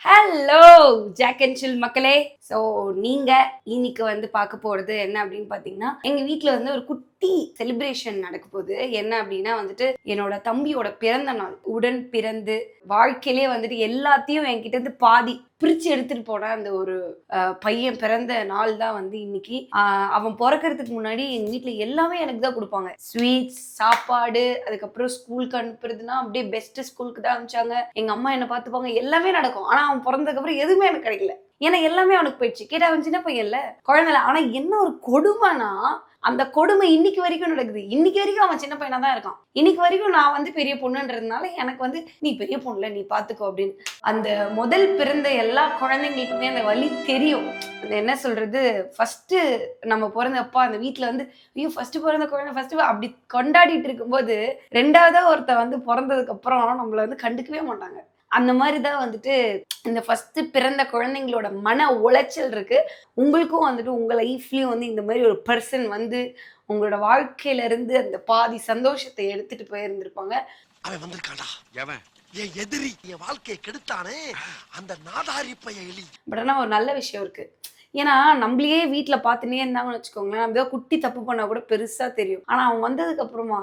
Hello jack and சில் மக்களே. So நீங்கள் இன்னைக்கு வந்து பார்க்க போகிறது என்ன அப்படின்னு பார்த்தீங்கன்னா, எங்கள் வீட்டில் வந்து ஒரு குட்டி செலிப்ரேஷன் நடக்க போகுது. என்ன அப்படின்னா வந்துட்டு என்னோட தம்பியோட பிறந்த நாள். உடன் பிறந்து வாழ்க்கையிலே வந்துட்டு எல்லாத்தையும் என்கிட்ட இருந்து பாதி பிரித்து எடுத்துகிட்டு போன அந்த ஒரு பையன் பிறந்த நாள் தான் வந்து இன்னைக்கு. அவன் பிறக்கிறதுக்கு முன்னாடி எங்கள் வீட்டில் எல்லாமே எனக்கு தான் கொடுப்பாங்க. ஸ்வீட்ஸ், சாப்பாடு, அதுக்கப்புறம் ஸ்கூலுக்கு அனுப்புறதுனா அப்படியே பெஸ்ட் ஸ்கூலுக்கு தான் அனுப்பிச்சாங்க. எங்கள் அம்மா என்னை பார்த்துப்பாங்க, எல்லாமே நடக்கும். ஆனால் அவன் பிறந்ததுக்கப்புறம் எதுவுமே எனக்கு கிடைக்கல. ஏன்னா எல்லாமே அவனுக்கு போயிடுச்சு. கேட்டா அவன் சின்ன பையன்ல, குழந்தைல. ஆனா என்ன ஒரு கொடுமைனா, அந்த கொடுமை இன்னைக்கு வரைக்கும் நடக்குது. இன்னைக்கு வரைக்கும் அவன் சின்ன பையனா தான் இருக்கான். இன்னைக்கு வரைக்கும் நான் வந்து பெரிய பொண்ணுன்றதுனால எனக்கு வந்து நீ பெரிய பொண்ணுல நீ பாத்துக்கோ அப்படின்னு. அந்த முதல் பிறந்த எல்லா குழந்தைங்களுக்குமே அந்த வலி தெரியும். அந்த என்ன சொல்றது, ஃபர்ஸ்ட் நம்ம பிறந்தப்பா அந்த வீட்டுல வந்து ஐயோ ஃபர்ஸ்ட் பிறந்த குழந்தை ஃபர்ஸ்ட் அப்படி கொண்டாடிட்டு இருக்கும்போது, ரெண்டாவதா ஒருத்த வந்து பிறந்ததுக்கு அப்புறம் நம்மள வந்து கண்டுக்கவே மாட்டாங்க. அந்த மாதிரி தான் வந்துட்டு இந்த ஃபர்ஸ்ட் பிறந்த குழந்தைங்களோட மன உளைச்சல் இருக்கு. உங்களுக்கும் வந்துட்டு உங்க லைஃப்லயும் வந்து இந்த மாதிரி ஒரு பர்சன் வந்து உங்களோட வாழ்க்கையில இருந்து அந்த பாதி சந்தோஷத்தை எடுத்துட்டு போயிருந்திருப்பாங்க. அவன் வந்திருக்காடா. எவன்? என் எதிரி, என் வாழ்க்கையை கெடுத்தானே அந்த நாதாரி பைய எலி. பட் ஆனா ஒரு நல்ல விஷயம் இருக்கு. ஏன்னா நம்மளையே வீட்டுல பார்த்துனே இருந்தாங்கன்னு வச்சுக்கோங்களேன், நம்ம ஏதோ குட்டி தப்பு பண்ணா கூட பெருசா தெரியும். ஆனா அவன் வந்ததுக்கு அப்புறமா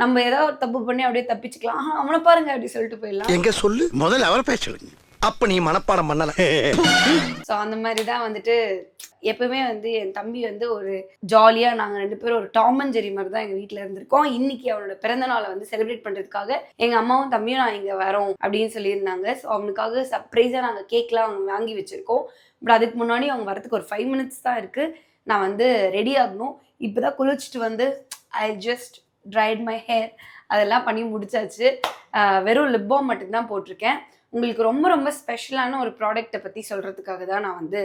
நம்ம ஏதாவது தப்பு பண்ணி அப்படியே தப்பிச்சுக்கலாம். அவனை பாருங்க அப்படி சொல்லிட்டு போயிடலாம். எங்க சொல்லு, முதல்ல அவரை பேச சொல்லுங்க. அப்ப நீ மனப்பாடம் பண்ணல. ஸோ அந்த மாதிரி தான் வந்துட்டு எப்பவுமே வந்து என் தம்பி வந்து ஒரு ஜாலியா நாங்க ரெண்டு பேரும் ஒரு டாம் அண்ட் ஜெர்ரி மாதிரி தான் எங்க வீட்டுல இருந்திருக்கோம். இன்னைக்கு அவனோட பிறந்த நாளை வந்து செலிப்ரேட் பண்றதுக்காக எங்க அம்மாவும் தம்பியும் நான் இங்க வரோம் அப்படின்னு சொல்லியிருந்தாங்க. ஸோ அவனுக்காக சர்ப்ரைஸா நாங்க கேக்லாம் அவங்க வாங்கி வச்சிருக்கோம். பட் அதுக்கு முன்னாடி அவங்க வரதுக்கு ஒரு 5 minutes தான் இருக்கு. நான் வந்து ரெடி ஆகணும். இப்பதான் குளிச்சுட்டு வந்து I just dried my hair அதெல்லாம் பண்ணி முடிச்சாச்சு. வெறும் லிப் பாம் மட்டும்தான் போட்டிருக்கேன். உங்களுக்கு ரொம்ப ரொம்ப ஸ்பெஷலான ஒரு ப்ராடக்ட்டை பற்றி சொல்கிறதுக்காக தான் நான் வந்து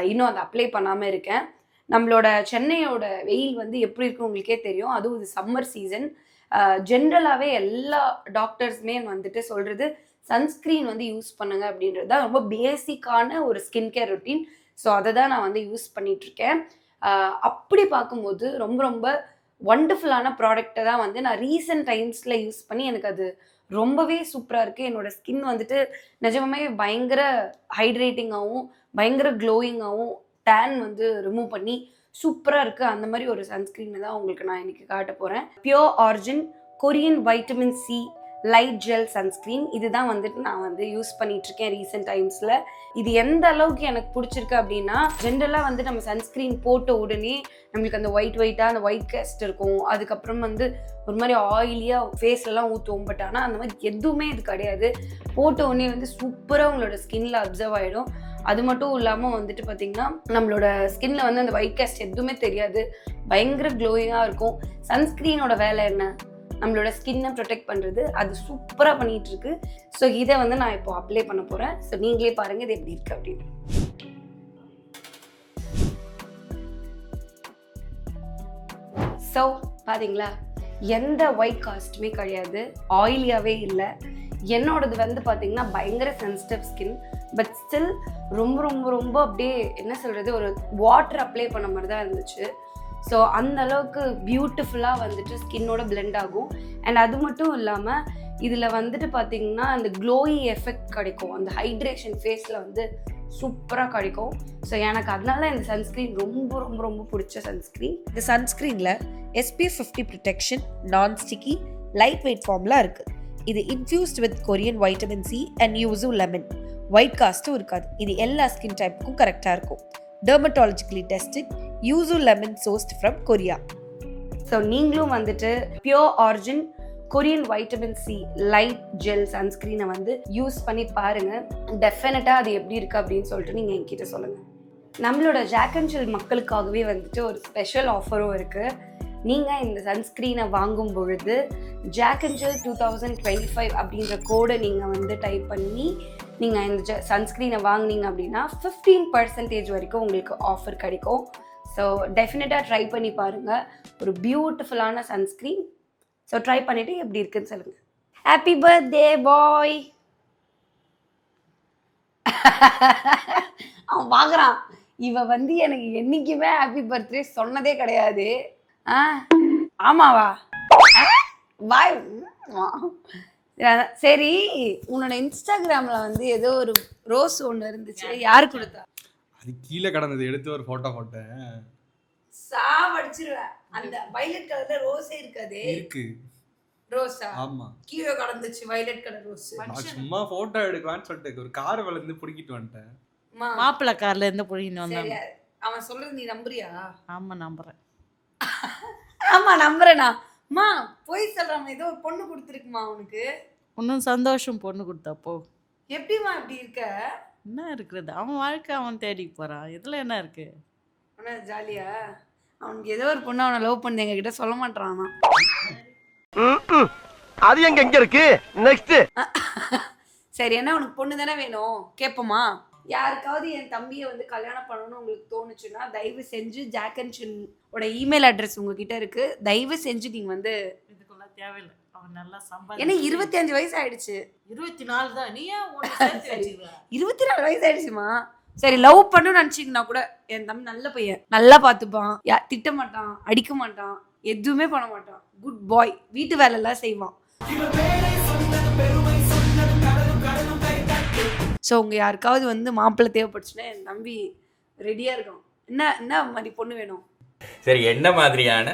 இன்னும் அதை அப்ளை பண்ணாமல் இருக்கேன். நம்மளோட சென்னையோட வெயில் வந்து எப்படி இருக்கும் உங்களுக்கே தெரியும். அதுவும் இது சம்மர் சீசன். ஜென்ரலாகவே எல்லா டாக்டர்ஸுமே வந்துட்டு சொல்கிறது சன்ஸ்க்ரீன் வந்து யூஸ் பண்ணுங்க அப்படின்றது தான் ரொம்ப பேசிக்கான ஒரு ஸ்கின் கேர் ரொட்டீன். ஸோ அதை தான் நான் வந்து யூஸ் பண்ணிகிட்ருக்கேன். அப்படி பார்க்கும்போது ரொம்ப ரொம்ப ஒண்டர்ஃபுல்லான ப்ராடக்டை தான் வந்து நான் ரீசெண்ட் டைம்ஸில் யூஸ் பண்ணி எனக்கு அது ரொம்பவே சூப்பராக இருக்குது. என்னோடய ஸ்கின் வந்துட்டு நிஜமே பயங்கர ஹைட்ரேட்டிங்காகவும் பயங்கர க்ளோயிங்காகவும் டேன் வந்து ரிமூவ் பண்ணி சூப்பராக இருக்குது. அந்த மாதிரி ஒரு சன்ஸ்க்ரீனை தான் உங்களுக்கு நான் இன்றைக்கி காட்ட போகிறேன். Pure origin Korean vitamin C light gel sunscreen. இதுதான் வந்துட்டு நான் வந்து யூஸ் பண்ணிகிட்ருக்கேன் ரீசெண்ட் டைம்ஸில். இது எந்த அளவுக்கு எனக்கு பிடிச்சிருக்கு அப்படின்னா, ஜென்ரலாக வந்து நம்ம சன்ஸ்க்ரீன் போட்ட உடனே நம்மளுக்கு அந்த ஒயிட்டாக அந்த ஒயிட் கேஸ்ட் இருக்கும். அதுக்கப்புறம் வந்து ஒரு மாதிரி ஆயிலியாக ஃபேஸ்லலாம் ஊற்றுவோம். பட் ஆனால் அந்த மாதிரி எதுவுமே இது கிடையாது. போட்ட உடனே வந்து சூப்பராக உங்களோட ஸ்கின்ல அப்சர்வ் ஆகிடும். அது மட்டும் இல்லாமல் வந்துட்டு பார்த்திங்கன்னா நம்மளோட ஸ்கின்ல வந்து அந்த ஒயிட் கேஸ்ட் எதுவுமே தெரியாது. பயங்கர க்ளோயிங்காக இருக்கும். சன்ஸ்க்ரீனோட வேலை என்ன? நம்மளோட ஸ்கின்னை ப்ரொடெக்ட் பண்ணுறது. அது சூப்பராக பண்ணிகிட்டு இருக்கு. ஸோ இதை வந்து நான் இப்போ அப்ளை பண்ண போகிறேன். ஸோ நீங்களே பாருங்கள் இது எப்படி இருக்குது அப்படின்னு. ஸோ பார்த்தீங்களா, எந்த ஒயிட் காஸ்ட்டுமே கிடையாது, ஆயிலியாகவே இல்லை. என்னோடது வந்து பார்த்தீங்கன்னா பயங்கர சென்சிட்டிவ் ஸ்கின். பட் ஸ்டில் ரொம்ப ரொம்ப ரொம்ப அப்படியே என்ன சொல்கிறது, ஒரு வாட்டர் அப்ளை பண்ண மாதிரி தான் இருந்துச்சு. ஸோ அந்த அளவுக்கு பியூட்டிஃபுல்லாக வந்துட்டு ஸ்கின்னோட பிளெண்ட் ஆகும். அண்ட் அது மட்டும் இல்லாமல் இதில் வந்துட்டு பார்த்திங்கன்னா அந்த க்ளோயி எஃபெக்ட் கிடைக்கும். அந்த ஹைட்ரேஷன் ஃபேஸில் வந்து சூப்பராக கிடைக்கும். ஸோ எனக்கு அதனால இந்த சன்ஸ்க்ரீன் ரொம்ப ரொம்ப ரொம்ப பிடிச்ச சன்ஸ்க்ரீன். இந்த சன்ஸ்க்ரீனில் SPF 50 protection, non sticky, light weight ஃபார்ம்லாம் இருக்குது. இது infused with Korean vitamin C and yuzu lemon. White காஸ்ட்டும் இருக்காது. இது எல்லா ஸ்கின் டைப்புக்கும் கரெக்டாக இருக்கும். Dermatologically tested, yuzu lemon sourced from Korea. So நீங்களும் வந்துட்டு pure origin Korean vitamin C light gel சன்ஸ்க்ரீனை வந்து யூஸ் பண்ணி பாருங்கள். டெஃபினட்டாக அது எப்படி இருக்குது அப்படின்னு சொல்லிட்டு நீங்கள் என்கிட்ட சொல்லுங்கள். நம்மளோட ஜாக் அண்ட் சில் மக்களுக்காகவே வந்துட்டு ஒரு ஸ்பெஷல் ஆஃபரும் இருக்குது. நீங்கள் இந்த சன்ஸ்க்ரீனை வாங்கும் பொழுது ஜாக் அண்ட் சில் 2025 அப்படின்ற கோடை நீங்கள் வந்து டைப் பண்ணி நீங்கள் இந்த சன்ஸ்க்ரீனை வாங்கினீங்க அப்படின்னா 15% வரைக்கும் உங்களுக்கு ஆஃபர் கிடைக்கும். ஸோ டெஃபினட்டாக ட்ரை பண்ணி பாருங்கள். ஒரு பியூட்டிஃபுல்லான சன்ஸ்க்ரீன். ஸோ ட்ரை பண்ணிவிட்டு எப்படி இருக்குன்னு சொல்லுங்கள். Happy birthday boy. அவன் பார்க்குறான். இவன் வந்து எனக்கு என்றைக்குமே ஹாப்பி பர்த்டே சொன்னதே கிடையாது. ஆமாவா பாய். சரி, உன்னோட இன்ஸ்டாகிராம்ல வந்து ஏதோ ஒரு ரோஸ் ஒண்ணு இருந்துச்சு, யாரு கொடுத்தா? அது கீழே கடந்தது, எடுத்து ஒரு போட்டோ போட்டேன். சாவடிச்சிருவேன். அந்த வயலட் கலர்ல ரோஸே இருக்காதே. இருக்கு. ரோஸா? ஆமா. கீழே கடந்துச்சு வயலட் கலர் ரோஸ். நான் சும்மா போட்டோ எடுக்கலாம்னு சொல்லிட்டு ஒரு கார் வளர்ந்து புடிக்கிட்டு வந்துட்டேன். மாப்பிள்ளை கார்ல இருந்து புடிங்கிட்டு சரி, வந்தாங்க. அவன் சொல்றது நீ நம்புறியா? ஆமா நம்புறேன். ஆமா நம்புறேனா? அம்மா போய் சொல்றாம, ஏதோ ஒரு பொண்ணு கொடுத்துருக்குமா உனக்கு? இன்னும் சந்தோஷம் பொண்ணு கொடுத்தப்போ. எப்படிமா இப்படி இருக்க? என்ன இருக்குது, அவன் வாழ்க்கை அவன் தேடி போறான், இதுல என்ன இருக்கு? ஆனா ஜாலியா? அவனுக்கு ஏதோ ஒரு பொண்ணு அவனை லவ் பண்ணி எங்க கிட்ட சொல்ல மாட்டானா? அது எங்க இருக்கு நெக்ஸ்ட். சரி, என்ன உனக்கு பொண்ணு தானே வேணும், கேப்பமா? யாருக்காவது என் தம்பியை வந்து கல்யாணம் பண்ணணும்னு உங்களுக்கு தோணுச்சுன்னா தயவு செஞ்சு ஜாக் அண்ட் சின்னோட இமெயில் அட்ரஸ் உங்ககிட்ட இருக்கு, தயவு செஞ்சு நீங்க வந்து. இதுக்குள்ள தேவையில்லை, அவன் நல்லா சம்பாதி. ஏன்னா 25 வயசு ஆயிடுச்சு. 24 தான். நீ ஏன் 24 வயசு ஆயிடுச்சுமா. சரி, லவ் பண்ணணும்னு நினைச்சீங்கன்னா கூட என் தம்பி நல்ல பையன், நல்லா பார்த்துப்பான், திட்ட மாட்டான், அடிக்க மாட்டான், எதுவுமே பண்ண மாட்டான், குட் பாய், வீட்டு வேலை எல்லாம் செய்வான். ஸோ உங்க யாருக்காவது வந்து மாப்பிள்ளை தேவைப்பட்டுச்சுன்னா என் தம்பி ரெடியா இருக்கான். என்ன மாதிரி பொண்ணு வேணும்? சரி, என்ன மாதிரியான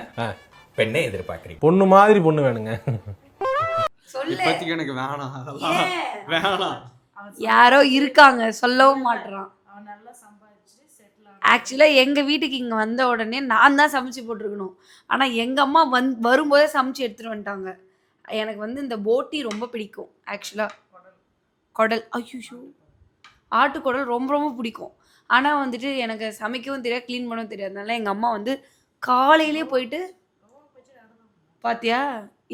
பெண்ணை எதிர்பார்க்குறீங்க? பொண்ணு மாதிரி பொண்ணு வேணுங்க. சொல்லு. இப்போதைக்கு எனக்கு வேணாம், அதெல்லாம் வேணாம். யாரோ இருக்காங்க, சொல்லவும் மாட்டுறான். அவன் நல்லா சம்பாதிச்சு செட்டில் ஆன. ஆக்சுவலா எங்க வீட்டுக்கு இங்க வந்த உடனே நான் தான் சமைச்சு போட்டிருக்கணும். ஆனா எங்க அம்மா வரும்போதே சமைச்சு எடுத்துட்டு வந்துட்டாங்க. எனக்கு வந்து இந்த போட்டி ரொம்ப பிடிக்கும். ஆக்சுவலா குடல், ஐயோ ஆட்டுக்குடல் ரொம்ப ரொம்ப பிடிக்கும். ஆனால் வந்துட்டு எனக்கு சமைக்கவும் தெரியாது, க்ளீன் பண்ணவும் தெரியாதனால எங்கள் அம்மா வந்து காலையிலே போயிட்டு, பாத்தியா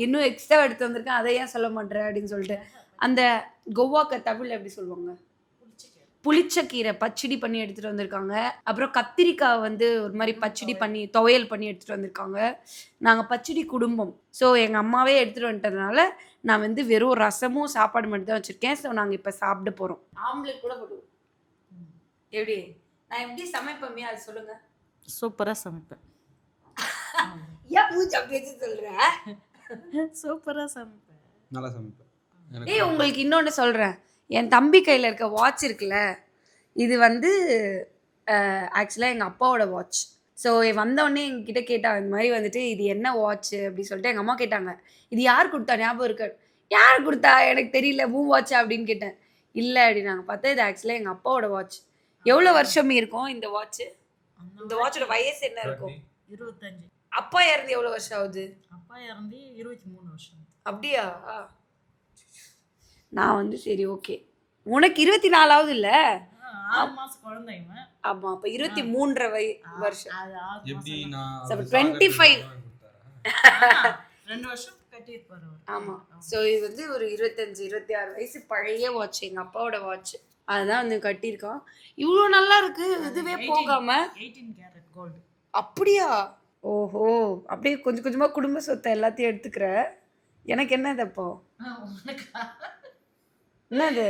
இன்னும் எக்ஸ்ட்ரா எடுத்து வந்திருக்கேன், அதை ஏன் சொல்ல மாட்டேற அப்படின்னு சொல்லிட்டு, அந்த கொவ்வாக்க தமிழ் எப்படி சொல்லுவாங்க, புளிச்சக்கீரை பச்சடி பண்ணி எடுத்துகிட்டு வந்திருக்காங்க. அப்புறம் கத்திரிக்காய் வந்து ஒரு மாதிரி பச்சடி பண்ணி துவையல் பண்ணி எடுத்துகிட்டு வந்திருக்காங்க. நாங்கள் பச்சடி குடும்பம். ஸோ எங்கள் அம்மாவே எடுத்துகிட்டு வந்துட்டதுனால நான் வந்து வெறும் ரசமும் சாப்பாடு மட்டும் தான் வச்சுருக்கேன். ஸோ நாங்கள் இப்போ சாப்பிட போகிறோம். ஆம்லெட் கூட போடுவோம். எப்படி நான் எப்படி சமைப்பேன் அது சொல்லுங்க. சூப்பரா சமைப்பேன். ஏன் மூச்சு அப்படி வச்சு சொல்கிறேன்? சூப்பரா சமைப்பேன். நல்லா சமைப்பேன். ஏய், உங்களுக்கு இன்னொன்று சொல்கிறேன். என் தம்பி கையில் இருக்க வாட்ச் இருக்குல்ல, இது வந்து ஆக்சுவலாக எங்கள் அப்பாவோட வாட்ச். ஸோ வந்தோடனே எங்ககிட்ட கேட்டாங்க, இந்த மாதிரி வந்துட்டு இது என்ன வாட்ச் அப்படி சொல்லிட்டு எங்கள் அம்மா கேட்டாங்க, இது யார் கொடுத்தா ஞாபகம் இருக்கு? யார் கொடுத்தா எனக்கு தெரியல, மூ வாட்சா அப்படின்னு கேட்டேன். இல்லை அப்படின்னாங்க. பார்த்தா இது ஆக்சுவலாக எங்கள் அப்பாவோட வாட்ச். எவ்வளோ வருஷம் இருக்கும் இந்த வாட்ச்? இந்த வாட்சோட வயசு என்ன இருக்கும்? 25. அப்பா இறந்து எவ்வளோ வருஷம் ஆகுது? அப்பா இறந்து 23 வருஷம். அப்படியா? நான் வந்து சரி ஓகே, உனக்கு 24 இல்லை? 6 மாசம் குழந்தை இவன். ஆமா, அப்ப 23 வருஷம். அது 6 எப்படி மாசம். நான் 25. 2 வருஷம் கட்டி இருப்பாரு. ஆமா. ஸோ இது வந்து ஒரு 25-26 வயசு பழைய வாட்ச், எங்க அப்பாவோட வாட்ச். அதுதான் வந்து கட்டியிருக்கான். இவ்வளோ நல்லா இருக்கு, இதுவே போகாம. 18 கேரட் கோல்டு. அப்படியா? ஓஹோ, அப்படியே கொஞ்சம் கொஞ்சமா குடும்ப சொத்தை எல்லாத்தையும் எடுத்துக்கிற. எனக்கு என்னது அப்போ? என்னது?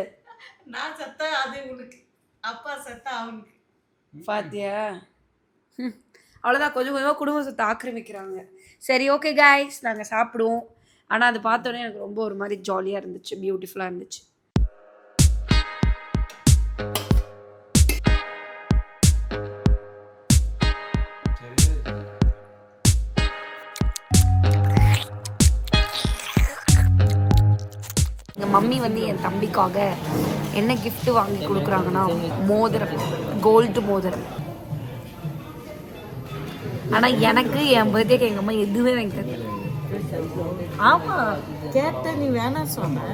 நான் செத்தா அது உனக்கு, அப்பா செத்தா அவனுக்கு. பாத்தியா? அவ்வளோதான், கொஞ்சம் கொஞ்சமாக குடும்ப சொத்தை ஆக்கிரமிக்கிறாங்க. சரி ஓகே கைஸ், நாங்கள் சாப்பிடுவோம். ஆனால் அது பார்த்தோன்னே எனக்கு ரொம்ப ஒரு மாதிரி ஜாலியாக இருந்துச்சு, பியூட்டிஃபுல்லாக இருந்துச்சு. எங்கள் மம்மி வந்து என் தம்பிக்காக என்ன gift வாங்கி கொடுக்குறாங்கன்னா, மோதிரம், கோல்டு மோதிரம். ஆனால் எனக்கு என் பர்த்டேக்கு எங்கள் அம்மா எதுவுமே வாங்கி தரல. ஆமா, கேட்ட நீ வேணாம் சொன்ன.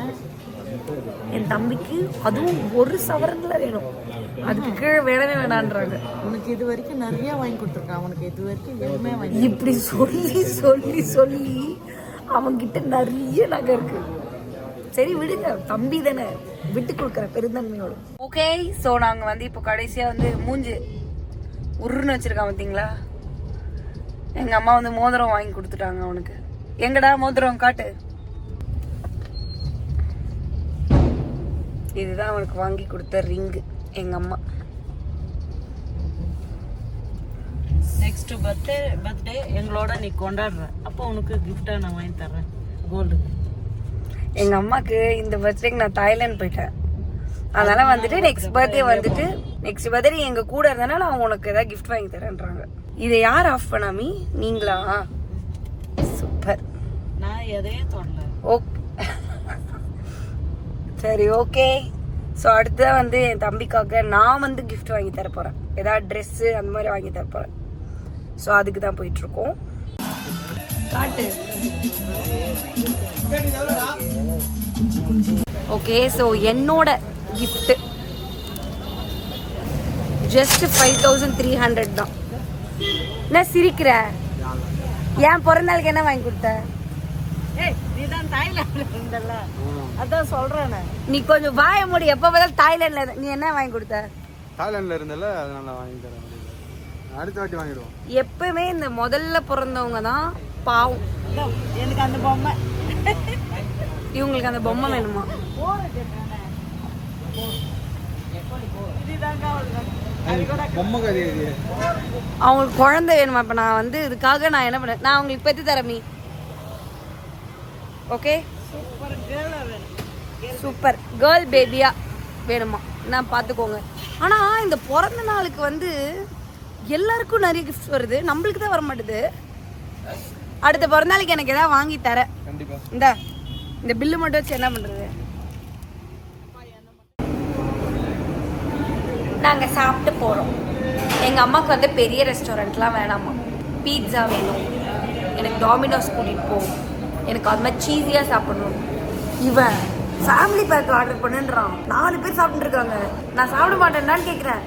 என் தம்பிக்கு அதுவும் 1 சவரன்ல வேணும், அதுக்கு கீழே வேணவே வேணான்றாங்க. உனக்கு இது வரைக்கும் நிறைய வாங்கி கொடுத்துருக்கான், அவனுக்கு இது வரைக்கும் எதுவுமே வாங்கி. இப்படி சொல்லி சொல்லி சொல்லி அவன்கிட்ட நிறைய நகை இருக்கு. சரி விடுங்க, தம்பி தானே, விட்டு கொடுக்குற பெருந்தன்மையோட. ஓகே, ஸோ நாங்கள் வந்து இப்போ கடைசியாக வந்து மூஞ்சி உருன்னு வச்சிருக்கான் பார்த்தீங்களா. எங்கள் அம்மா வந்து மோதிரம் வாங்கி கொடுத்துட்டாங்க அவனுக்கு. எங்கடா மோதிரம் காட்டு. இதுதான் அவனுக்கு வாங்கி கொடுத்த ரிங்கு எங்கள் அம்மா. நெக்ஸ்ட் பர்த்டே எங்களோட நீ கொண்டாடுற, அப்போ உனக்கு கிஃப்டா நான் வாங்கி தர்றேன், கோல்டு. எங்க அம்மாக்கு இந்த பர்த்டேக்கு நான் தாய்லாந்து போயிட்டேன். அதனால வந்துட்டு நெக்ஸ்ட் பர்த்டே எங்க கூட இருந்தனால அவங்க உனக்கு ஏதாவது கிஃப்ட் வாங்கி தரேன்றாங்க. இதை யார் ஆஃப் பண்ணாமி? நீங்களா? சூப்பர். நான் எதையும் தொடல. ஓகே சரி ஓகே. ஸோ அடுத்ததான் வந்து என் தம்பிக்காக நான் வந்து கிஃப்ட் வாங்கி தர போறேன். ஏதாவது ட்ரெஸ்ஸு அந்த மாதிரி வாங்கி தர போறேன். ஸோ அதுக்கு தான் போயிட்டு இருக்கோம். காட்டு. ஓகே ஸோ என்னோட கிஃப்ட் ஜஸ்ட் 5300 தான். என்ன சிரிக்கிற? ஏன் பிறந்தாளுக்கு என்ன வாங்கி கொடுத்த? நீ தான் தாய்லாந்துல இருந்தல்ல, அதான் சொல்றேன். நீ கொஞ்சம் வாய மூடி. எப்ப பார்த்தாலும் தாய்லாந்துல நீ என்ன வாங்கி கொடுத்த? தாய்லாந்துல இருந்தல, அதனால வாங்கி தர முடியல. அடுத்த வாட்டி வாங்கிடுவோம். எப்பவுமே இந்த முதல்ல பிறந்தவங்க தான் பாவம். எனக்கு அந்த பொம்மை, இவங்களுக்கு அந்த பொம்மை வேணுமா? பொம்மை கதை அவங்களுக்கு குழந்தை வேணுமா? இப்ப நான் வந்து இதுக்காக நான் என்ன பண்ணேன், நான் அவங்களுக்கு பெற்று தரமி. ஓகே சூப்பர் கேர்ள் பேபியா வேணுமா? நான் பார்த்துக்கோங்க. ஆனா இந்த பிறந்த நாளுக்கு வந்து எல்லாருக்கும் நிறைய கிஃப்ட் வருது, நம்மளுக்கு தான் வர மாட்டுது. அடுத்த பிறந்த நாளைக்கு எனக்கு ஏதாவது வாங்கி தர. கண்டிப்பா. இந்த பில்லு மட்டும் வச்சு என்ன பண்றது? நாங்க சாப்பிட்டு போறோம். எங்க அம்மாக்கு வந்து பெரிய ரெஸ்டாரண்ட்லாம் வேணாமா, பீட்சா வேணும், எனக்கு டாமினோஸ் கூட்டிட்டு போ, எனக்கு அது மாதிரி சீஸியா சாப்பிடணும். இவன் ஃபேமிலி பேக் ஆர்டர் பண்ணுன்றான். 4 பேர் சாப்பிட்டு இருக்காங்க. நான் சாப்பிட மாட்டேன்னான்னு கேக்குறேன்.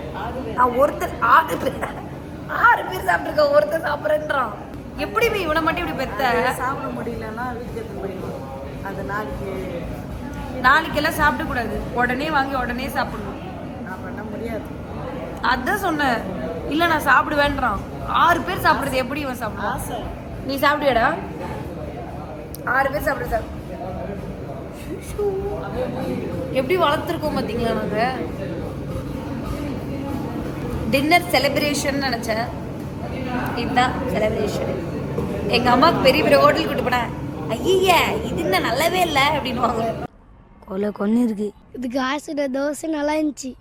நான் ஒருத்தர் 6 பேர் சாப்பிட்டுருக்கேன், ஒருத்தர் சாப்பிட்றேன்றான். எப்படி இவனை மட்டும் இப்படி பெத்த? சாப்பிட முடியலன்னா வீட்டுக்கு எடுத்து போயிடலாம். அது நாளைக்கெல்லாம் சாப்பிட கூடாது, உடனே வாங்கி உடனே சாப்பிடணும். நான் பண்ண முடியாது. அதான் சொன்னேன். இல்ல நான் சாப்பிடுவேன்றான். 6 பேர் சாப்பிடுறது எப்படி இவன் சாப்பிடுவான்? ஆசை. நீ சாப்பிடுவியடா? 6 பேர் சாப்பிடுற எப்படி வளர்த்துருக்கோம் பாத்தீங்களா? நாங்க டின்னர் செலிப்ரேஷன் நினைச்சேன், இதுதான் செலிப்ரேஷன். எங்க அம்மாவுக்கு பெரிய பெரிய ஹோட்டல் கூட்டு போனேன். ஐய இது என்ன நல்லாவே இல்லை அப்படின்னுவாங்க. கொன்னு இருக்கு. இதுக்கு ஆசிட தோசை நல்லா இருந்துச்சு.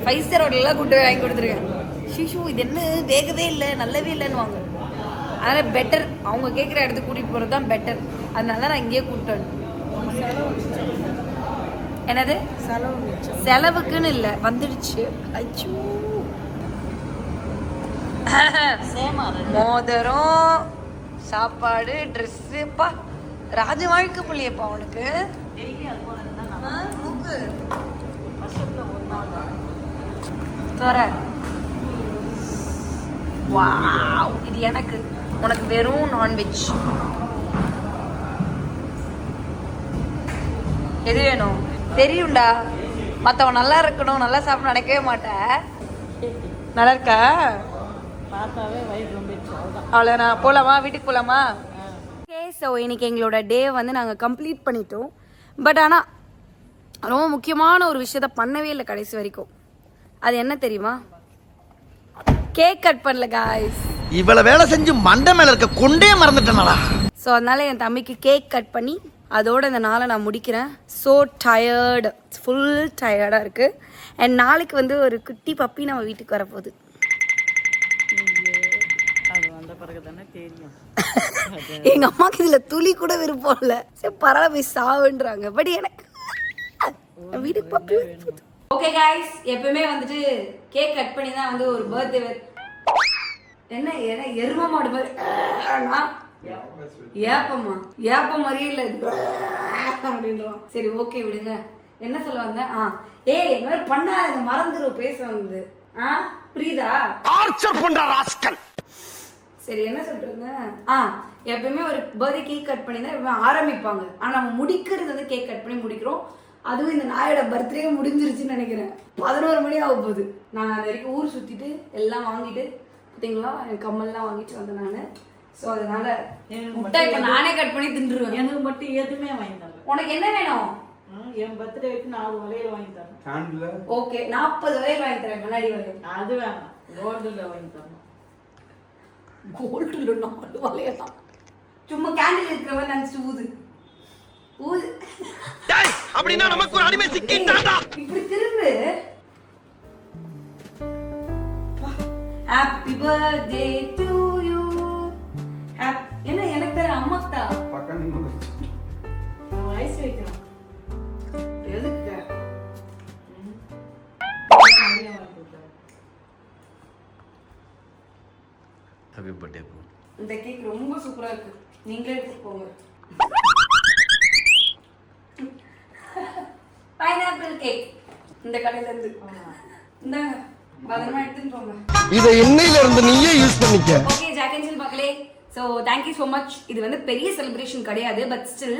5 ஸ்டார் ஹோட்டல்லாம் கூட்டு வாங்கி கொடுத்துருக்கேன். ஷிஷு இது என்ன வேகவே இல்லை, நல்லாவே இல்லைன்னு வாங்க. அதனால பெட்டர் அவங்க கேட்குற இடத்துக்கு கூட்டிட்டு போறது தான் பெட்டர். அதனால நான் இங்கேயே கூப்பிட்டு. என்னது செலவுக்குன்னு இல்லை, வந்துடுச்சு. அச்சோ மோதிரம், சாப்பாடு, ட்ரெஸ்ஸுப்பா ராஜ வாழ்க்கை புள்ளியப்பா உனக்கு. இது எனக்கு, உனக்கு வெறும் நான்வெஜ். எது வேணும் தெரியும்டா. மத்தவன் நல்லா இருக்கணும், நல்லா சாப்பிட நினைக்கவே மாட்டேன். நல்லா இருக்கா? பார்த்தாவே வயிறு ரொம்ப அவ்வளோதான். போகலாமா? வீட்டுக்கு போகலாமா? ஓகே ஸோ இன்னைக்கு எங்களோட டே வந்து நாங்கள் கம்ப்ளீட் பண்ணிட்டோம். பட் ஆனால் ரொம்ப முக்கியமான ஒரு விஷயத்த பண்ணவே இல்லை கடைசி வரைக்கும். அது என்ன தெரியுமா? கேக் கட் பண்ணல காய்ஸ். இவ்வளவு வேலை செஞ்சு மண்டை மேல இருக்க கொண்டே மறந்துட்டேனடா. ஸோ அதனால என் தம்பிக்கு கேக் கட் பண்ணி அதோட இந்த நாளை நான் முடிக்கிறேன். ஸோ டயர்டு, ஃபுல் டயர்டாக இருக்குது. அண்ட் நாளைக்கு வந்து ஒரு குட்டி பப்பி நம்ம வீட்டுக்கு வரப்போகுது. அது வந்த பிறகு தானே தெரியும். எங்க அம்மாக்கு இதுல துளி கூட விருப்பம் இல்லை. சரி பரவாயில்ல போய் சாவுன்றாங்க. பட் எனக்கு வீட்டுக்கு பப்பி. ஓகே गाइस, எப்பவுமே வந்துட்டு கேக் கட் பண்ணி தான் வந்து ஒரு பர்த்டே. என்ன எரும மாடு மாதிரி ஏப்பமா ஏப்ப மாதிரியே இல்லை அப்படின்றோம். சரி ஓகே விடுங்க. என்ன சொல்ல வந்தேன்? ஏய் இந்த மாதிரி பண்ணா மறந்துடும் பேச வந்து. புரியுதா? டார்ச்சர் பண்ற ராஸ்கல். சரி என்ன சொல்றீங்க? எப்பவுமே ஒரு பர்த்டே கேக் கட் பண்ணி தான் ஆரம்பிப்பாங்க. ஆனா நம்ம முடிக்கிறது வந்து கேக் கட் பண்ணி முடிக்கிறோம். அதுவும் இந்த நாயோட பர்த்டே முடிஞ்சிருச்சுன்னு நினைக்கிறேன். 11 மணி ஆக போகுது. நான் அது வரைக்கும் ஊர் சுத்திட்டு எல்லாம் வாங்கிட்டு பார்த்தீங்களா எனக்கு கம்மல்லாம் வாங்கிட்டு வந்தேன் நான். ஸோ அதனால முட்டை இப்போ நானே கட் பண்ணி தின்றுவேன். எனக்கு மட்டும் எதுவுமே வாங்கி தரேன். உனக்கு என்ன வேணும்? என் பர்த்டேக்கு 4 வளையல் வாங்கி தரேன். ஓகே 40 வளையல் வாங்கி தரேன். கண்ணாடி வளையல் அது வேணாம், கோல்டுல வாங்கி தரேன். கோல்டுல 4 வளையல் தான். சும்மா கேண்டில் இருக்கிற மாதிரி நினைச்சு ஊது ஊது. டேய் அப்படினா நமக்கு ஒரு அடிமை சிக்கிட்டாடா. இப்படி திரும்பு. Happy birthday to you. என்ன எனக்கு தர அம்மாக்தா பக்கம் வயசு வைக்கணும். எதுக்கு? Happy birthday bro. இந்த கேக் ரொம்ப சூப்பரா இருக்கு, நீங்களே எடுத்து போங்க. பைனாப்பிள் கேக் இந்த கடையில இருந்து இந்தாங்க, பத்திரமா எடுத்துட்டு போங்க. இதை இன்னையில இருந்து நீயே யூஸ் பண்ணிக்க. ஓகே ஜாக் அண்ட் ஜில் மக்களே, ஸோ தேங்க்யூ ஸோ மச். இது வந்து பெரிய செலிப்ரேஷன் கிடையாது, பட் ஸ்டில்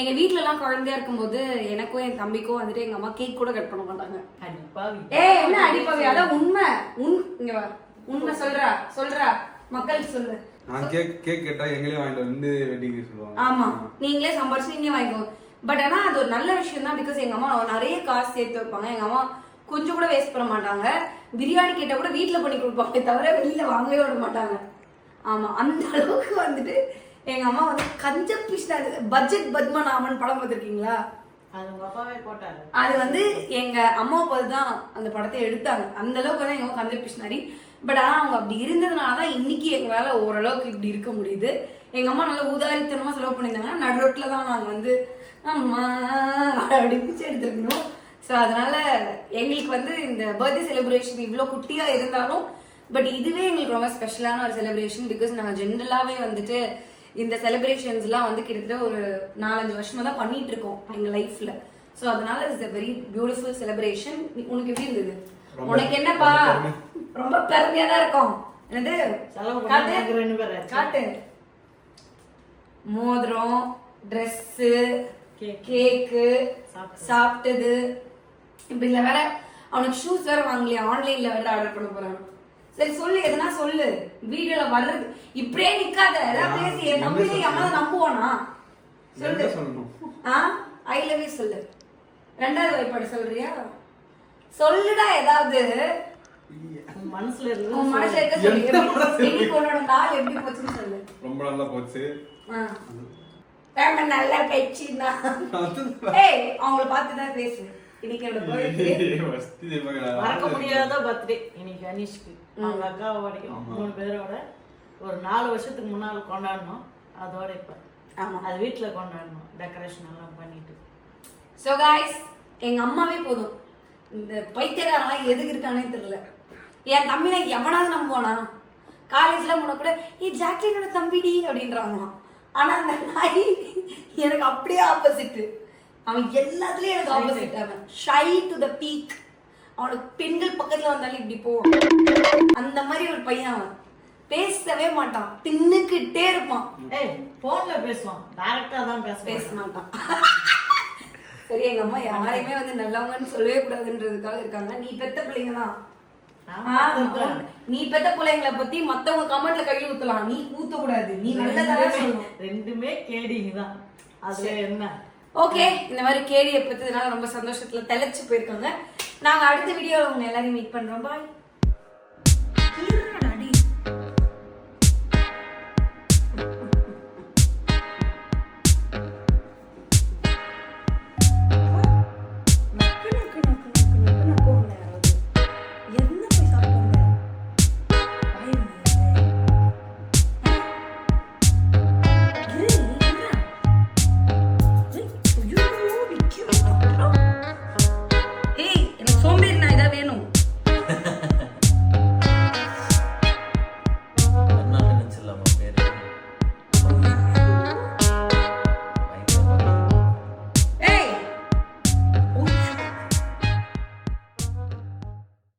எங்க வீட்ல எல்லாம் குழந்தையா இருக்கும்போது எனக்கும் என் தம்பிக்கும் வந்துட்டு எங்க அம்மா கேக் கூட கட் பண்ண மாட்டாங்க. என்ன அடிப்பாவி? அதான் உண்மை. இங்க வா, உண்மை சொல்றா மக்களுக்கு சொல்லு. நான் கேக் கேட்டா எங்களே வாங்கிட்டு வந்து வெட்டிங் சொல்லுவாங்க. ஆமா, நீங்களே சம்பாரிச்சு நீங்களே வாங்கிக்கோங்க. பட் ஆனா அது ஒரு நல்ல விஷயம் தான். பிகாஸ் எங்க அம்மா நிறைய காசு சேர்த்து வைப்பாங்க. எங்க அம்மா கொஞ்சம் கூட வேஸ்ட் பண்ண மாட்டாங்க. பிரியாணி கேட்டா கூட வீட்டுல பண்ணி கொடுப்பாங்க, தவிர வெளியில வாங்கவே விட மாட்டாங்க. ஆமா, அந்த அளவுக்கு வந்துட்டு எங்க அம்மா வந்து கஞ்ச பிஷ்டா. பட்ஜெட் பத்மநாபன் படம் பார்த்திருக்கீங்களா? அது உங்க அப்பாவே போட்டாரு. அது வந்து எங்க அம்மா அப்பா தான் அந்த படத்தை எடுத்தாங்க. அந்த அளவுக்கு தான் எங்க அம்மா கஞ்ச பிஷ்னாரி. பட் ஆனா அவங்க அப்படி இருந்ததுனாலதான் இன்னைக்கு எங்களால ஓரளவுக்கு இப்படி இருக்க முடியுது. எங்க அம்மா நல்லா உதாரித்தனமா செலவு பண்ணியிருந்தாங்க. நடு ரோட்ல தான் நாங்க வந்து அம்மா அப்படி பிச்சை எடுத்துருக்கணும். ஸோ அதனால எங்களுக்கு வந்து இந்த பர்த்டே செலிப்ரேஷன் இவ்வளோ குட்டியா இருந்தாலும் பட் இதுவே எங்களுக்கு ரொம்ப ஸ்பெஷலான ஒரு செலிப்ரேஷன். பிகாஸ் நாங்கள் ஜென்ரலாகவே வந்துட்டு இந்த செலிப்ரேஷன்ஸ்லாம் வந்து கிட்டத்தட்ட ஒரு 4-5 வருஷமா தான் பண்ணிட்டு இருக்கோம் எங்க லைஃப்ல. ஸோ அதனால it's a very beautiful celebration. உனக்கு எப்படி இருந்தது? உனக்கு என்னப்பா? ரொம்ப பெருமையா தான் இருக்கும். என்னது? காட்டு. மோதிரம், ட்ரெஸ், கேக்கு, சாப்பிட்டது. இப்ப இல்ல வேற அவனுக்கு ஷூஸ் வேற வாங்கலையா, ஆன்லைன்ல வேற ஆர்டர் பண்ண போறான். சரி சொல்லு, எதுனா சொல்லு. வீடியோல வர்றது இப்படியே நிக்காத, ஏதாவது பேசி. என் நம்பிக்கை அம்மா நம்புவானா? சொல்லு. ஐ லவ் யூ சொல்லு. 2வது வாய்ப்பாடு சொல்றியா? சொல்லுடா ஏதாவது. மனசுல இருக்கு, உன் மனசுல இருக்க சொல்லு. இன்னைக்கு உன்னோட நாள் எப்படி போச்சுன்னு சொல்லு. ரொம்ப நல்லா போச்சு. நல்லா பேச்சுனா. ஏய், அவங்கள பார்த்து தான் பேசு. இன்னைக்கு என்னோட பர்த்டே. மறக்க முடியாத பர்த்டே இன்னைக்கு அனிஷ்க்கு. அவங்க அக்காவை வரைக்கும் 3 பேரோட ஒரு 4 வருஷத்துக்கு முன்னால கொண்டாடணும். அதோட இப்ப ஆமா, அது வீட்டுல கொண்டாடணும், டெக்கரேஷன் எல்லாம் பண்ணிட்டு. சோ गाइस, எங்க அம்மாவே போதும். இந்த பைத்தியக்காரன் எதுக்கு இருக்கானே தெரியல. என் தம்பினா எவனாவது நம்புவானா? காலேஜ்ல முன்ன கூட ஜாக்லினோட தம்பிடி அப்படின்றாங்களாம். ஆனா அந்த நாய் எனக்கு அப்படியே ஆப்போசிட். அவன் எல்லாத்துலயும் எனக்கு ஆப்போசிட். அவன் ஷை டு த பீக். அவனுக்கு பெண்கள் பக்கத்துல வந்தாலும் இப்படி போவான். அந்த மாதிரி ஒரு பையன். அவன் பேசவே மாட்டான், தின்னுக்கிட்டே இருப்பான். ஏய், போன்ல பேசுவான், டைரக்டா தான் பேச மாட்டான். சரி, எங்க அம்மா யாரையுமே வந்து நல்லவங்கன்னு சொல்லவே கூடாதுன்றதுக்காக இருக்காங்க. நீ பெத்த பிள்ளைங்க தான். நீ பெத்த பிள்ளைங்களை பத்தி மத்தவங்க கமெண்ட்ல கழுவி ஊத்தலாம், நீ ஊத்த கூடாது. நீ நல்லதாக சொல்லணும். ரெண்டுமே கேடிங்க தான். அதுல என்ன? ஓகே, இந்த மாதிரி கேடியை பத்ததுனால ரொம்ப சந்தோஷத்துல தெளிச்சு போயிருக்காங்க. நாங்க அடுத்த வீடியோல உங்க எல்லாரையும் மீட் பண்றோம். பாய்.